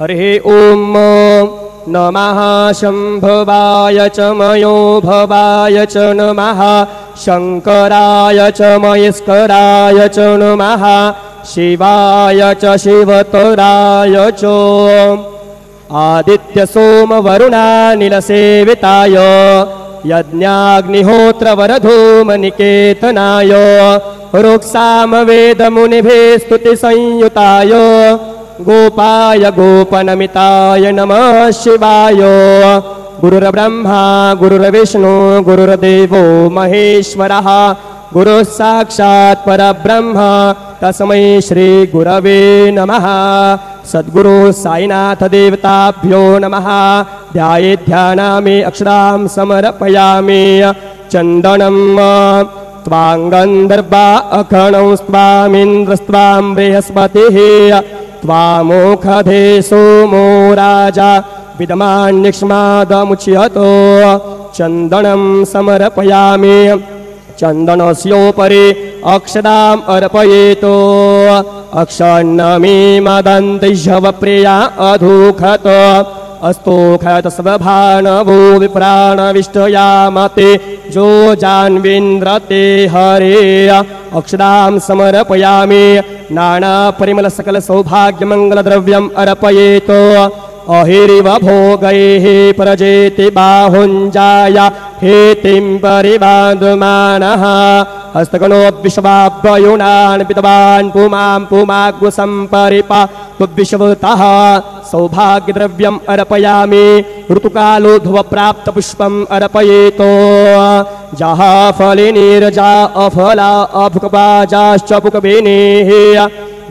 हरिः ॐ नमः शम्भवाय च मयोभवाय च नमः शङ्कराय च महेश्वराय च नमः शिवाय च शिवतराय च आदित्यसोमवरुणानिलसेविताय यज्ञाग्निहोत्रवरधूमनिकेतनाय रुक्सामवेदमुनिभिः स्तुतिसंयुताय गोपाय गोपनमिताय नमः शिवाय। गुरुर्ब्रह्मा गुरुर्विष्णु गुरुर्देवो महेश्वरः गुरुः साक्षात् परब्रह्म तस्मै श्री गुरवे नमः। सद्गुरु साईनाथ देवताभ्यो नमः। ध्यानामि अक्षरां समर्पयामि चन्दनं त्वाङ्गन्धर्वा अखणौ स्वामिन्द्रस्त्वां बृहस्पतिः त्वामोखधे सोमो राजा विद्यमान्निक्ष्मादमुच्यतो चन्दनं समर्पयामि चन्दनस्योपरि अक्षराम् अर्पयेतो अक्षन्नमी मदन्तिशवप्रिया अधूखत अस्तोखत स्वभानवो विप्राणविष्टयामते जो जान्विन्द्रते हरे अक्षरां समर्पयामि नानापरिमलसकलसौभाग्यमङ्गलद्रव्यम् अर्पयेतो अहिरिव भोगैः प्रजेति बाहुञ्जाय हेतिं परिबाधमानः हस्तगणोद्विश्वाभ्ययुणान् पितवान् पुमां पुमाग्वसम्परिपातुविश्वतः सौभाग्यद्रव्यम् अर्पयामि ऋतुकालोद्भवप्राप्तपुष्पम् अर्पयेतो जहाफलिनीरजा अफला अभुकबाजाश्च पुकवेनेः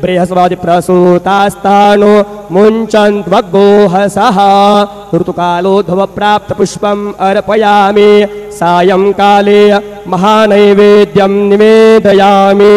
बृहस्पतिप्रसूतास्तानो मुञ्चन्त्वग्गोहसः ऋतुकालोद्भवप्राप्तपुष्पम् अर्पयामि सायंकाले महानैवेद्यं निवेदयामि।